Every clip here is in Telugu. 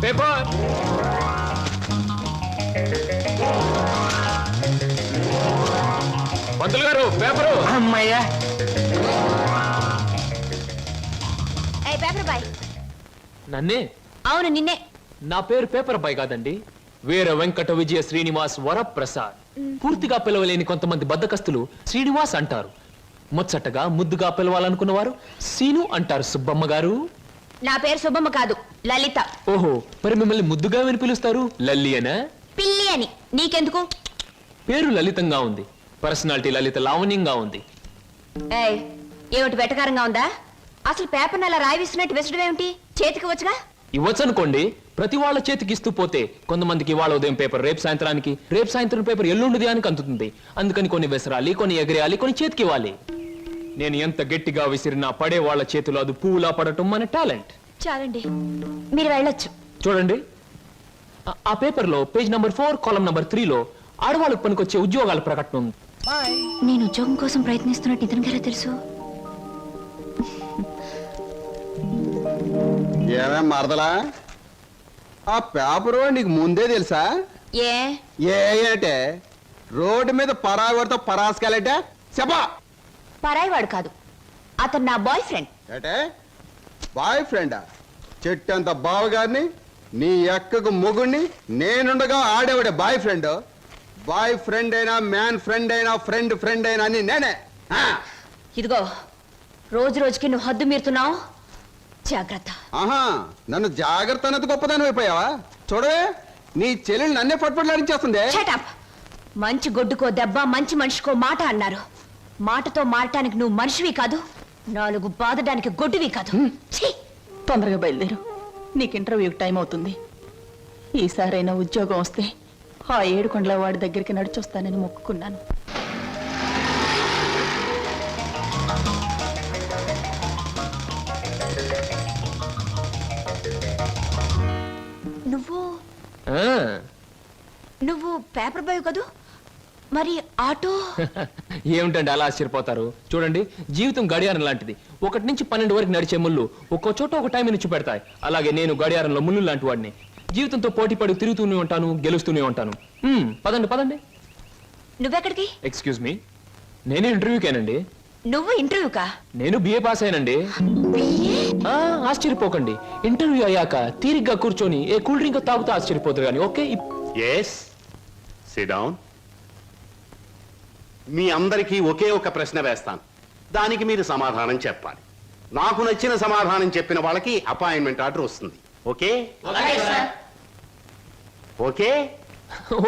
పేపర్. పంతులు గారు పేపరు. అమ్మయ్యా. Paper boy. నన్నే? అవును నిన్నే. నా పేరు పేపర్ బాయ్ కాదండి, వీర వెంకట విజయ శ్రీనివాస్ వరప్రసాద్. పూర్తిగా పిలవలేని కొంతమంది బద్దకస్తులు శ్రీనివాస్ అంటారు. ముచ్చటగా ముద్దుగా పిలవాలనుకున్న వారు సీను అంటారు. సుబ్బమ్మ గారు. నా పేరు సుబ్బమ్మ కాదు, లలిత. ఓహో, మరి మిమ్మల్ని ముద్దుగా విని పిలుస్తారు లల్లి అనా? పిల్లి అని. నీకెందుకు? పేరు లలితంగా ఉంది, పర్సనాలిటీ లలిత లావణ్యంగా ఉంది. ఏమిటి వెటకారంగా ఉందా? అసలు పేపర్ అలా రాయి విసినట్టు విసడం ఏమిటి? చేతికి వచ్చుగా. ఇవ్వచ్చు అనుకోండి, ప్రతి వాళ్ళ చేతికి ఇస్తూ పోతే కొంతమందికి వాళ్ళ ఉదయం పేపర్ రేపు సాయంత్రానికి, రేపు సాయంత్రం పేపర్ ఎల్లుండి అని అందుతుంది. అందుకని కొన్ని విసరాలి, కొన్ని ఎగరేయాలి, కొన్ని చేతికి ఇవ్వాలి. నేను ఎంత గట్టిగా విసిరినా పడే వాళ్ళ చేతిలో అది పువ్వులా పడటం మన టాలెంట్. చాలండి, మీరు వెళ్ళొచ్చు. చూడండి, ఆ పేపర్ లో పేజ్ నంబర్ 4 కాలం నంబర్ 3 లో ఆడవాళ్ళకు పనికొచ్చే ఉద్యోగాల ప్రకటన ఉంది. నేను ఉద్యోగం కోసం ప్రయత్నిస్తున్నట్టు ఇతనికి ఎలా తెలుసు? ఏమేం మరదలా, ఆ పేపరు నీకు ముందే తెలుసా? ఏంటే రోడ్డు మీద పరాగడితో పరాసుకెళ్ళటే చెప్పా. పరాయివాడు కాదు, అతను నా బాయ్ ఫ్రెండ్. ఏటే బాయ్ ఫ్రెండా? చెట్టంత బావగారిని, నీ ఎక్కకు మొగుణ్ణి, నేనుండగా ఆడేవాడే బాయ్ ఫ్రెండ్. బాయ్ ఫ్రెండ్ అయినా, మ్యాన్ ఫ్రెండ్ అయినా, ఫ్రెండ్ ఫ్రెండ్ అయినా అని నేనే. ఇదిగో, రోజు రోజుకి నువ్వు హద్దు మీరుతున్నావు, జాగ్రత్త. ఆహా, నన్ను జాగ్రత్త అన్నది గొప్పదాని అయిపోయావా? చూడవే, నీ చెల్లెలు నన్నే పట్టుపట్లాడించేస్తుంది. మంచి గొడ్డుకో దెబ్బ, మంచి మనిషికో మాట అన్నారు. మాటతో మారటానికి నువ్వు మనిషివి కాదు, 4 బాదడానికి గొడ్డువి కాదు. తొందరగా బయలుదేరు, నీకు ఇంటర్వ్యూకి టైం అవుతుంది. ఈసారైనా ఉద్యోగం వస్తే ఆ 7 కొండల వాడి దగ్గరికి నడిచొస్తానని మొక్కుకున్నాను. నువ్వు పేపర్ బాయ్ కదూ, మరి ఆటో? ఏమిటండి అలా ఆశ్చర్యపోతారు? చూడండి, జీవితం గడియారం లాంటిది. 1 నుంచి 12 వరకు నడిచే ముళ్ళు ఒక్కో చోట ఒక టైం నుంచి పెడతాయి. అలాగే నేను గడియారంలో ముళ్ళు లాంటి వాడిని. జీవితంతో పోటీ పడి తిరుగుతూనే ఉంటాను, గెలుస్తూనే ఉంటాను. పదండి పదండి. నువ్వెక్కడికి? ఎక్స్క్యూజ్ మీ, నేను ఇంటర్వ్యూకేనండి. నువ్వు ఇంటర్వ్యూకా? నేను బిఏ పాస్ అయినండి. ఆశ్చర్యపోకండి, ఇంటర్వ్యూ అయ్యాక తీరిగ్గా కూర్చొని ఏ కూల్ డ్రింక్ తాగుతూ ఆశ్చర్యపోతారు కానీ. Okay, yes, sit down. మీ అందరికీ ఒకే ఒక ప్రశ్న వేస్తాను, దానికి మీరు సమాధానం చెప్పాలి. నాకు నచ్చిన సమాధానం చెప్పిన వాళ్ళకి అపాయింట్మెంట్ ఆర్డర్ వస్తుంది. ఓకే? Okay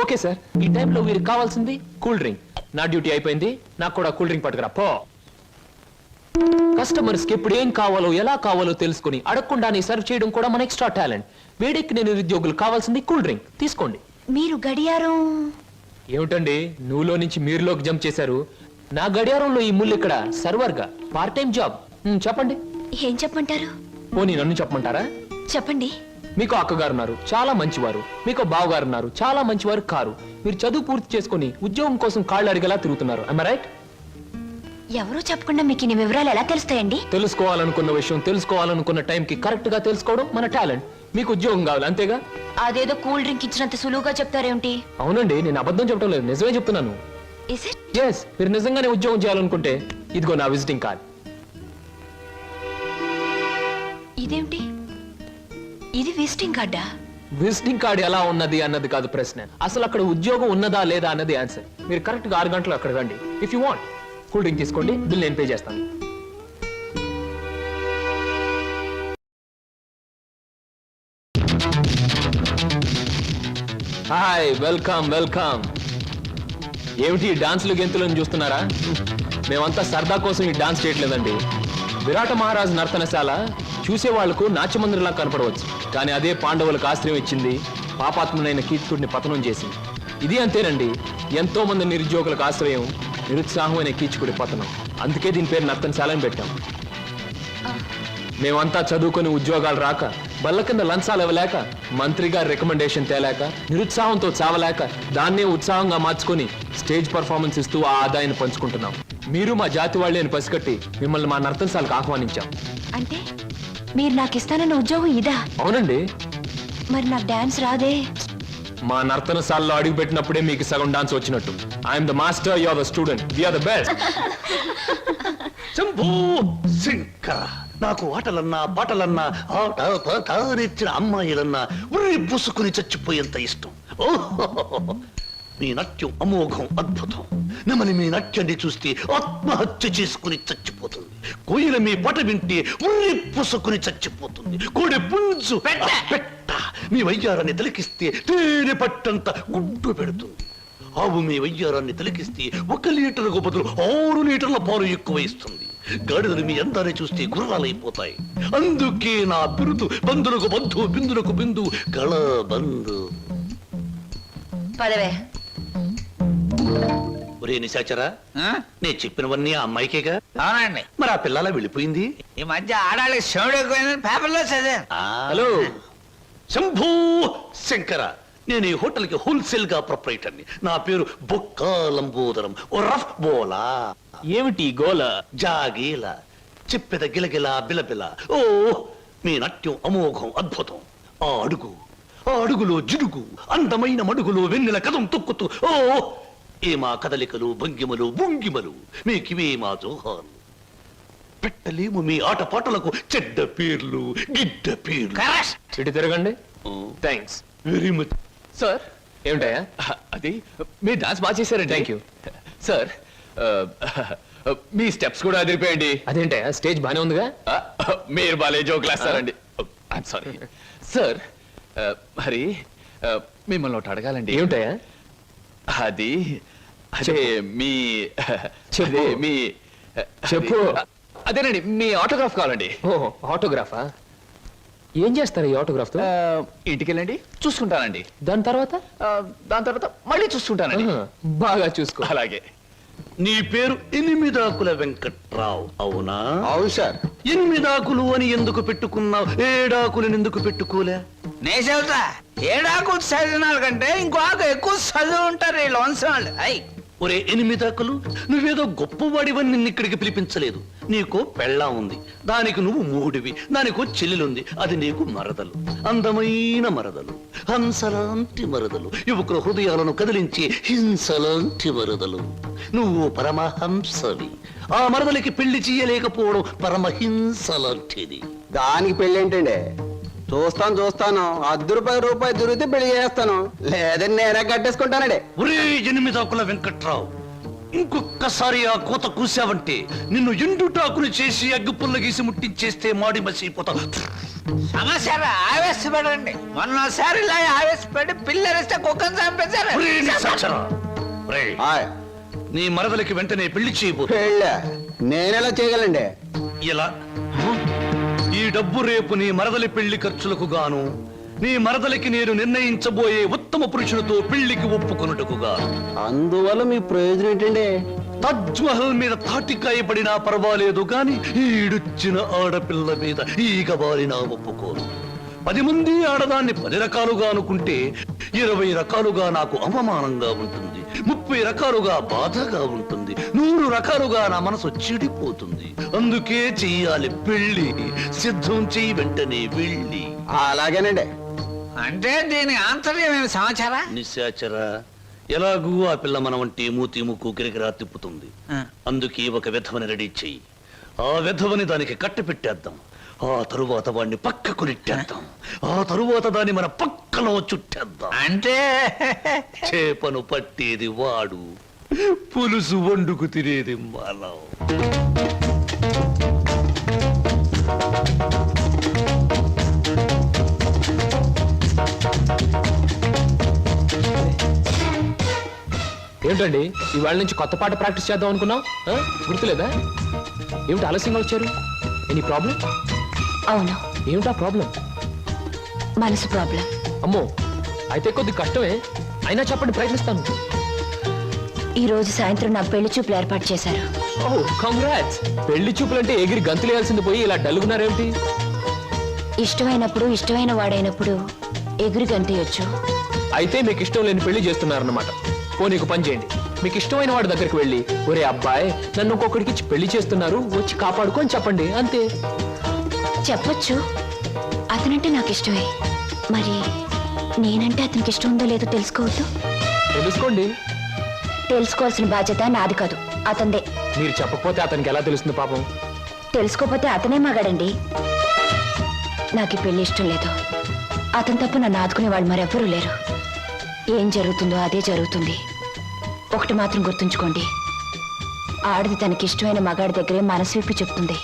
okay sir. ఈ టైంలో వీరికి కావాల్సింది కూల్ డ్రింక్. నా డ్యూటీ అయిపోయింది, నాకు కూడా కూల్ డ్రింక్ పట్టుకురా పో. కస్టమర్స్ కి ఎప్పుడు ఏం కావాలో ఎలా కావాలో తెలుసుకుని అడగకుండానే సర్వ్ చేయడం కూడా మన ఎక్స్ట్రా టాలెంట్. వేడెక్కి నేను నిరుద్యోగులు కావాల్సింది కూల్ డ్రింక్. తీసుకోండి. మీరు గడియారం? ఏమిటండి నువ్వులో నుంచి మీరులోకి జంప్ చేశారు? నా గడియారంలో ఈ ముళ్ళు ఇక్కడ సర్వర్ గా పార్ట్ టైం జాబ్. చెప్పండి. ఏం చెప్పమంటారు? పోనీ నన్ను చెప్పమంటారా? చెప్పండి. మీకు అక్కగారు ఉన్నారు, చాలా మంచివారు. మీకు బావగారు ఉన్నారు, చాలా మంచివారు కారు. మీరు చదువు పూర్తి చేసుకుని ఉద్యోగం కోసం కాళ్ళు అడిగేలా తిరుగుతున్నారు. am I right? ఎవరో చెప్పకుండా మీకు ఇన్ని వివరాలు ఎలా తెలుస్తాయండి? తెలుసుకోవాలనుకున్న విషయం తెలుసుకోవాలనుకున్న టైంకి కరెక్ట్ గా తెలుసుకోవడం మన టాలెంట్. మీకు ఉద్యోగం కావాలి అంతేగా? అదేదో కూల్ డ్రింక్ ఇచ్చినంత సులువుగా చెప్తారేమిటి? అవునండి, నేను అబద్ధం చెప్పడం లేదు, నిజమే చెప్తున్నాను. ఎస్, మీరు నిజంగానే ఉద్యోగం చేయాలనుకుంటే ఇదిగో నా విజిటింగ్ కార్డ్. ఇదేమిటి? ఇది విజిటింగ్ కార్డా? విజిటింగ్ కార్డ్ ఎలా ఉన్నది అన్నది కాదు ప్రశ్న, అసలు అక్కడ ఉద్యోగం ఉన్నదా లేదా అన్నది ఆన్సర్. మీరు కరెక్ట్ గా 6 గంటలు అక్కడ రండి. If you want cool drink తీసుకోండి, బిల్ నేను పే చేస్తాను. Hi, welcome welcome. ఏమిటి డాన్సులు గెంతులను చూస్తున్నారా? మేమంతా సరదా కోసం ఈ డాన్స్ చేయట్లేదండి. విరాట మహారాజు నర్తనశాల చూసే వాళ్లకు నాట్యమందిరంలా కనపడవచ్చు, కానీ అదే పాండవులకు ఆశ్రయం ఇచ్చింది, పాపాత్మునైన కీచకుడిని పతనం చేసింది. ఇది అంతేనండి, ఎంతో మంది నిరుద్యోగులకు ఆశ్రయం, నిరుత్సాహమైన కీచకుడి పతనం. అందుకే దీని పేరు నర్తనశాలని పెట్టాం. మేమంతా చదువుకొని ఉద్యోగాలు రాక, బల్ల కింద లంచాలు ఇవ్వలేక, మంత్రి గారి రికమెండేషన్ తేలేక, నిరుత్సాహంతో చావలేక, దాన్నే ఉత్సాహంగా మార్చుకొని స్టేజ్ పర్ఫార్మెన్స్ ఇస్తూ ఆ ఆదాయాన్ని పంచుకుంటున్నాం. మీరు మా జాతి వాళ్ళే అని పసిగట్టి మిమ్మల్ని మా నర్తనశాలకు ఆహ్వానించాం. అంటే మీరు నాకు ఇస్తానన్న ఉద్యోగం ఇదా? అవునండి. మరి నాకు డాన్స్ రాదే. మా నర్తనశాలలో అడుగు పెట్టినప్పుడే మీకు సగం డాన్స్ వచ్చినట్టు. I'm the master, you are the student, we are the best. Shambhu Shankara, నాకు ఆటలన్నా పాటలన్నా ఆట పాట నేర్చిన అమ్మాయిలన్నా ఉర్రి పూసుకుని చచ్చిపోయేంత ఇష్టం. ఓహో, మీ నాట్యం అమోఘం, అద్భుతం. నమని మీ నాట్యాన్ని చూస్తే ఆత్మహత్య చేసుకుని చచ్చిపోతుంది. కోయిల మీ పాట వింటే ఉర్రి పూసుకుని చచ్చిపోతుంది. కోడి పుంజు పెట్ట మీ వయ్యారాన్ని తిలకిస్తే తేనె పట్టంత గుడ్డు పెడుతుంది. ఆవు మీ వయ్యారాన్ని తిలకిస్తే 1 లీటర్కు బదులు 6 లీటర్ల పాలు ఎక్కువ ఇస్తుంది. గాడిదలు మీ అందాన్ని చూస్తే గుర్రాలైపోతాయి. అందుకే నా బిరుదు బంధులకు బంధు, బిందులకు బిందు, గళ బంధు. పదవే. ఒరే నిశాచరా, నేను చెప్పినవన్నీ ఆ అమ్మాయికేగా? అవునండి. మరి ఆ పిల్లలా వెళ్ళిపోయింది? ఈ మధ్య ఆడాళ్ళకి శివుడు ఎక్కువైందని పేపర్లో చదివాను. హలో శంభూ శంకర, నేను ఈ హోటల్ కి హోల్సేల్ గా ప్రొపరేటర్ని. నా పేరు బొక్క లంబోదరం, ఓ రఫ్ బోలా. ఏమిటి గోల? జాగీల చెప్పెద గిలగిల బిలబిల. ఓ మీ నాట్యం అమోఘం, అద్భుతం. ఆ అడుగులో జిడుగు, అందమైన మడుగులో వెన్నెల కథం తొక్కుతూ. ఓ ఏ మా కదలికలు, భంగిమలు, భుంగిమలు, మీకివే మా జోహాలు. పెట్టలేము మీ ఆటపాటలకు చెడ్డ పేర్లు, గిడ్డ పేర్లు. ఇటు తిరగండి. Thanks very much. సార్. ఏమిటయ్యా? అది మీరు డాన్స్ బాగా చేశారండి. Thank you sir. Me steps కూడా అదిరిపోయండి. అదేంటయ్యా, స్టేజ్ బానే ఉందిగా? మీరు బాలే జోకులేస్తారండి. I'm sorry sir. మరి మిమ్మల్ని ఒకటి అడగాలండి. ఏమిటయ్యా? అది అదే మీ చెప్పు. అదే మీ చెప్పు. అదేనండి, మీ ఆటోగ్రాఫ్ కావాలండి. ఓ, ఆటోగ్రాఫా? ఏం చేస్తారు ఈ ఆటోగ్రాఫ్ తో? ఇంటికి వెళ్ళండి, చూసుకుంటానండి. దాని తర్వాత? దాని తర్వాత మళ్ళీ చూసుకుంటానండి. ఆహా, బాగా చూసుకో. అలాగే. నీ పేరు 8 వెంకట్రావు, అవునా? అవును సార్. 8 అని ఎందుకు పెట్టుకున్నావు? 7 ఆకులను ఎందుకు పెట్టుకోలే? నే చెబుతా, 7 ఆకు చదివిన కంటే ఇంకో ఆకు ఎక్కువ చదువు ఉంటారు వీళ్ళు వంశం వాళ్ళు. అయ్ ఒరే 8 నువ్వేదో గొప్పవాడివని నిన్ను ఇక్కడికి పిలిపించలేదు. నీకో పెళ్ళా ఉంది, దానికి నువ్వు మూడివి. దానికో చెల్లెలుంది, అది నీకు మరదలు. అందమైన మరదలు, హంసలాంటి మరదలు, యువకుల హృదయాలను కదిలించి హింసలాంటి మరదలు. నువ్వు పరమహంసవి. ఆ మరదలికి పెళ్లి చేయలేకపోవడం పరమహింస లాంటిది. దానికి పెళ్ళి ఏంటండి? చూస్తాను ₹10 దొరికితే పెళ్లి చేస్తాను, లేదని నేనే కట్టేసుకుంటానండి. ఒరే 8 వెంకట్రావు, ఇంకొక్కసారి ఆ కోత కూసావంటే నిన్ను ఎండుటాకులు చేసి అగ్గిపుల్ల గీసి ముట్టించేస్తే మాడి మసిపోతావు. సమస్య ఆవేశపడండి. మొన్నసారి ఇలా ఆవేశపడి పిల్లరిస్తే కుక్కను చంపేశారు. ఒరే నిశాచరా, ఒరే, ఆయ్, నీ మరదలికి వెంటనే పెళ్లి చేయబోతు. పెళ్ళా? నేనెలా చేయగలండి? ఇలా ఈ డబ్బు రేపు నీ మరదలి పెళ్లి ఖర్చులకు గాను, నీ మరదలికి నేను నిర్ణయించబోయే ఉత్తమ పురుషునితో పెళ్లికి ఒప్పుకొనుటకు గాను. అందువల్ల మీ ప్రయోజనం ఏంటండి? తాజ్ మహల్ మీద తాటికాయ పడినా పర్వాలేదు గాని ఈడుచ్చిన ఆడపిల్ల మీద ఈగ బారినా ఒప్పుకోను. 10 మంది ఆడదాన్ని 10 రకాలుగా అనుకుంటే 20 రకాలుగా నాకు అవమానంగా ఉంటుంది, 30 రకాలుగా బాధగా ఉంటుంది, 100 రకాలుగా నా మనసు చెడిపోతుంది. అందుకే చెయ్యాలి పెళ్లి. సిద్ధం చెయ్యి, వెంటనే వెళ్ళి. అలాగేనండి. అంటే దీని ఆంతర్యం ఏమి సమాచారా? నిశాచరా, ఎలాగూ ఆ పిల్ల మన వంటి మూతి ముక్కు కిరికిరా తిప్పుతుంది. అందుకే ఒక విధవని రెడీ చెయ్యి. ఆ విధవని దానికి కట్ట పెట్టేద్దాం. ఆ తరువాత వాడిని పక్కకు నెట్టేద్దాం. ఆ తరువాత దాన్ని మన పక్కలో చుట్టేద్దాం. అంటే చేపను పట్టేది వాడు, పులుసు వండుకు తినేది మనం. ఏమిటండి, ఇవాళ నుంచి కొత్త పాట ప్రాక్టీస్ చేద్దాం అనుకున్నాం, గుర్తులేదా? ఏమిటి ఆలస్యంగా వచ్చారు? Any problem? అవును, ఏమిటా ప్రాబ్లం? మనసు ప్రాబ్లం. అమ్మో, అయితే కొద్ది కష్టమే, అయినా చెప్పండి, ప్రయత్నిస్తాను. ఈ రోజు సాయంత్రం నా పెళ్లి చూపులు ఏర్పాటు చేశారు. ఓ, కంగ్రాట్స్. పెళ్లి చూపులంటే ఎగిరి గంతులేయాల్సింది పోయి ఇలా డల్గున్నారేమిటి? ఇష్టమైనప్పుడు, ఇష్టమైన వాడైనప్పుడు ఎగురు గంతయొచ్చు. అయితే మీకు ఇష్టం లేని పెళ్లి చేస్తున్నారన్నమాట. ఓ, నీకు పని చేయండి, మీకు ఇష్టమైన వాడి దగ్గరికి వెళ్ళి, ఒరే అబ్బాయి, నన్ను ఇంకొకడికి ఇచ్చి పెళ్లి చేస్తున్నారు, వచ్చి కాపాడుకొని చెప్పండి, అంతే. చెప్పొచ్చు, అతనంటే నాకు ఇష్టమే. మరి నేనంటే అతనికి ఇష్టం ఉందో లేదో తెలుసుకోవద్దు. తెలుసుకోండి. తెలుసుకోవాల్సిన బాధ్యత నాది కాదు, అతందే. మీరు చెప్పకపోతే అతనికి ఎలా తెలుస్తుంది పాపం? తెలుసుకోపోతే అతనే మగాడండి. నాకు ఈ పెళ్లి ఇష్టం లేదు. అతని తప్ప నన్ను ఆదుకునే వాళ్ళు మరెవ్వరూ లేరు. ఏం జరుగుతుందో అదే జరుగుతుంది. ఒకటి మాత్రం గుర్తుంచుకోండి, ఆడది తనకి ఇష్టమైన మగాడి దగ్గరే మనసు విప్పి చెప్తుంది.